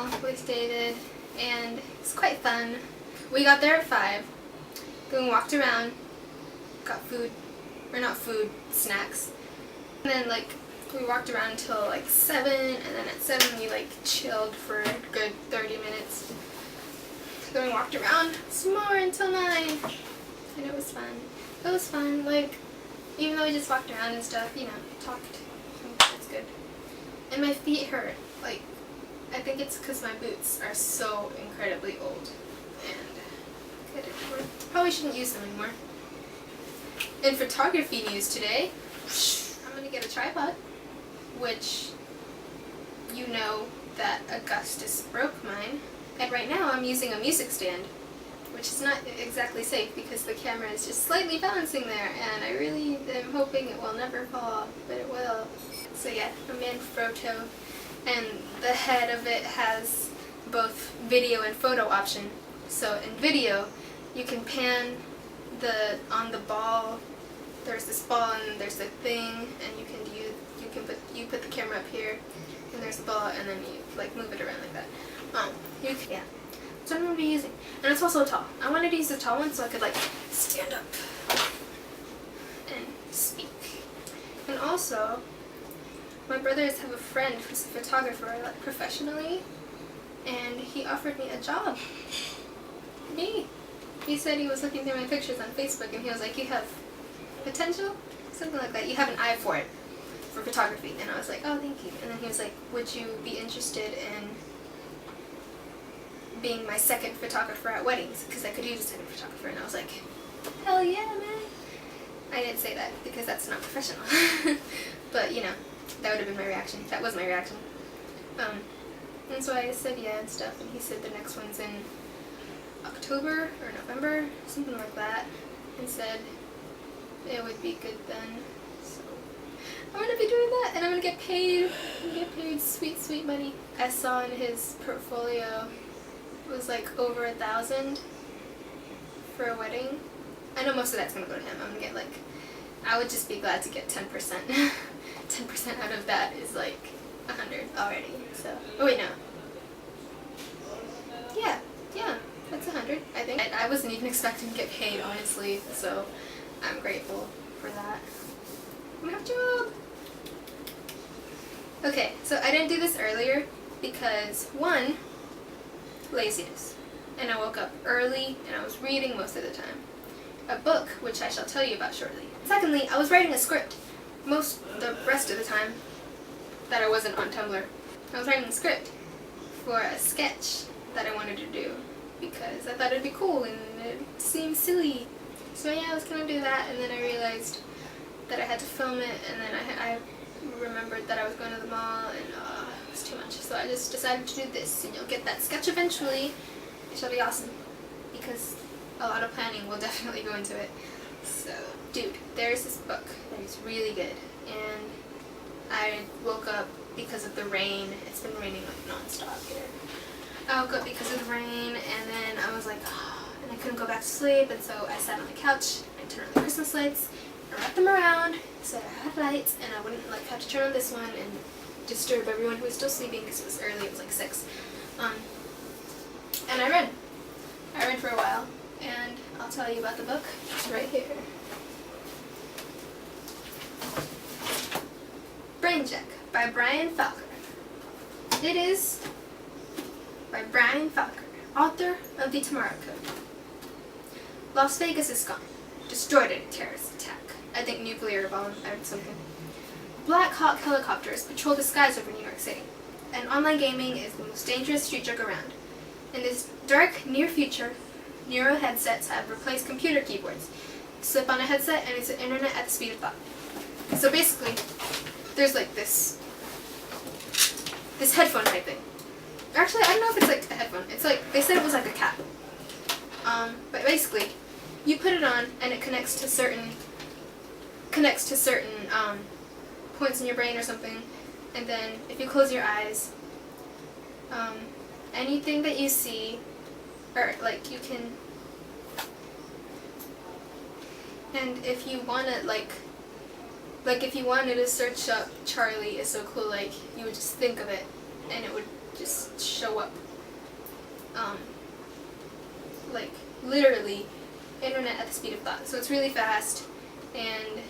hotel with David, and it's quite fun. We got there at 5, then we walked around, got food, or not food, snacks, and then like we walked around until like 7, and then at 7 we like chilled for a good 30 minutes. Then we walked around some more until 9, and it was fun. It was fun, like, even though we just walked around and stuff, you know, talked. It's good. And my feet hurt. Like, I think it's because my boots are so incredibly old. And probably shouldn't use them anymore. In photography news today, I'm going to get a tripod. Which, you know that Augustus broke mine. And right now I'm using a music stand, which is not exactly safe because the camera is just slightly balancing there, and I really am hoping it will never fall, but it will. So yeah, a Manfrotto, and the head of it has both video and photo option. So in video, you can pan on the ball. There's this ball and there's the thing, and you put the camera up here, and there's the ball, and then you like move it around like that. Yeah. That's what I'm going to be using. And it's also tall. I wanted to use the tall one so I could like stand up and speak. And also, my brothers have a friend who's a photographer, like professionally, and he offered me a job. Me. He said he was looking through my pictures on Facebook, and he was like, "You have potential?" Something like that. "You have an eye for it, for photography." And I was like, "Oh, thank you." And then he was like, "Would you be interested in being my second photographer at weddings?" Because I could use a second photographer. And I was like, "Hell yeah, man." I didn't say that because that's not professional. But, you know, that would have been my reaction. That was my reaction. And so I said yeah and stuff, and he said the next one's in October or November, something like that, and said it would be good then. So I'm going to be doing that, and I'm going to get paid. I'm going to get paid sweet, sweet money. I saw in his portfolio it was like over 1,000 for a wedding. I know most of that's going to go to him. I'm going to get like, I would just be glad to get 10%. 10% out of that is like 100 already. So, oh wait, no. Yeah, that's 100, I think. I wasn't even expecting to get paid, honestly, so I'm grateful for that. I'm gonna have a job. Okay, so I didn't do this earlier because, one, laziness. And I woke up early and I was reading most of the time. A book, which I shall tell you about shortly. Secondly, I was writing a script the rest of the time that I wasn't on Tumblr. I was writing a script for a sketch that I wanted to do because I thought it'd be cool and it seemed silly. So yeah, I was gonna do that, and then I realized that I had to film it, and then I remembered that I was going to the mall, and it was too much. So I just decided to do this, and you'll get that sketch eventually. It shall be awesome because a lot of planning will definitely go into it. So, dude, there's this book that is really good, and I woke up because of the rain. It's been raining like non-stop here. I woke up because of the rain, and then I was like, and I couldn't go back to sleep, and so I sat on the couch and turned on the Christmas lights and wrapped them around so I had lights, and I wouldn't like have to turn on this one and disturb everyone who was still sleeping because it was early. It was like 6. And I read for a while, and I'll tell you about the book. It's right here. Brainjack by Brian Falker. It is by Brian Falker, author of The Tomorrow Code. Las Vegas is gone, destroyed in a terrorist attack. I think nuclear bomb or something. Black Hawk helicopters patrol the skies over New York City, and online gaming is the most dangerous street drug around. In this dark, near future, neural headsets have replaced computer keyboards. Slip on a headset and it's an internet at the speed of thought. So basically, there's like this headphone type thing. Actually, I don't know if it's like a headphone. It's like, they said it was like a cap. But basically, you put it on and it connects to certain points in your brain or something, and then if you close your eyes, anything that you see, or like you can, and if you want to like if you wanted to search up Charlie is so cool, like you would just think of it and it would just show up. Like literally internet at the speed of thought. So it's really fast, and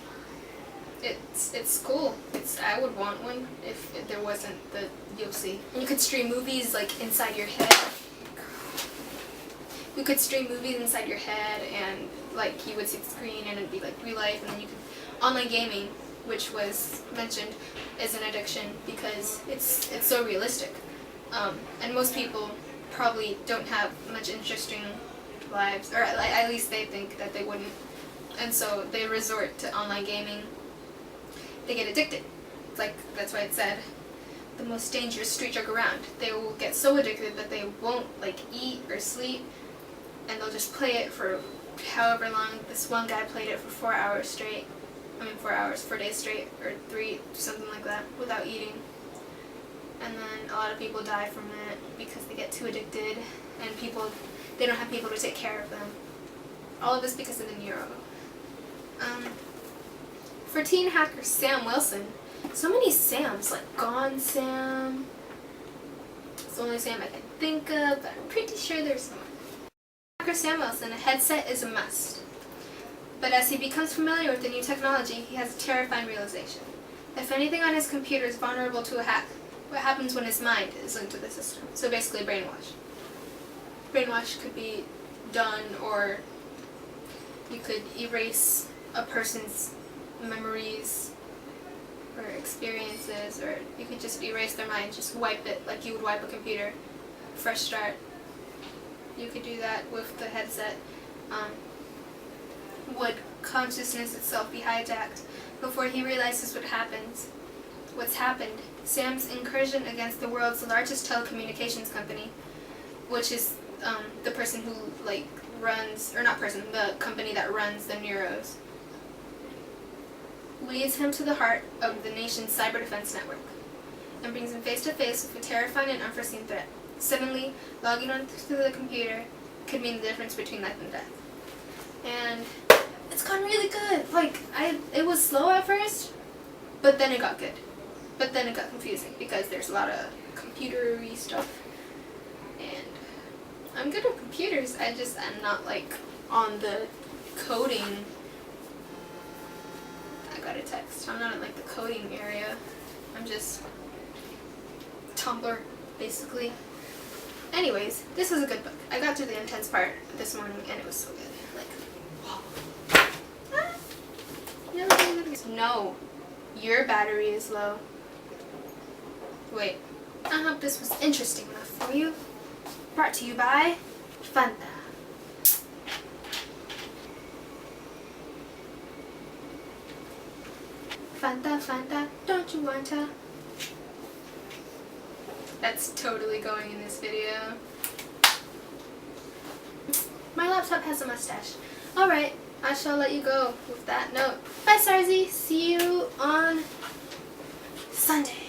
it's cool. I would want one if there wasn't the you'll see. And you could stream movies like inside your head. You could stream movies inside your head, and like you would see the screen and it'd be like real life. And then you could online gaming, which was mentioned as an addiction because it's so realistic. And most people probably don't have much interesting lives, or at least they think that they wouldn't, and so they resort to online gaming. They get addicted. It's like, that's why it said the most dangerous street drug around. They will get so addicted that they won't like eat or sleep, and they'll just play it for however long. This one guy played it for 4 hours straight. 4 days straight, or 3, something like that, without eating. And then a lot of people die from it because they get too addicted, and they don't have people to take care of them. All of this because of the neuro. For teen hacker Sam Wilson, so many Sams, like Gone Sam. It's the only Sam I can think of, but I'm pretty sure there's more. Hacker Sam Wilson, a headset is a must. But as he becomes familiar with the new technology, he has a terrifying realization. If anything on his computer is vulnerable to a hack, what happens when his mind is linked to the system? So basically brainwash. Brainwash could be done, or you could erase a person's memories or experiences, or you could just erase their mind, just wipe it like you would wipe a computer. Fresh start. You could do that with the headset. Would consciousness itself be hijacked before he realizes what's happened? Sam's incursion against the world's largest telecommunications company, which is the person who the company that runs the Neuros, leads him to the heart of the nation's cyber defense network and brings him face to face with a terrifying and unforeseen threat. Suddenly, logging on to the computer could mean the difference between life and death. And it's gone really good. Like, it was slow at first, but then it got good. But then it got confusing because there's a lot of computer-y stuff. And I'm good with computers, I'm not like on the coding. I got a text. I'm not in like the coding area. I'm just Tumblr, basically. Anyways, this is a good book. I got to the intense part this morning and it was so good. Like, no, your battery is low. Wait, I hope this was interesting enough for you. Brought to you by Fanta. Fanta, Fanta, don't you want to? That's totally going in this video. My laptop has a mustache. Alright, I shall let you go with that note. Bye, Sarzi. See you on Sunday.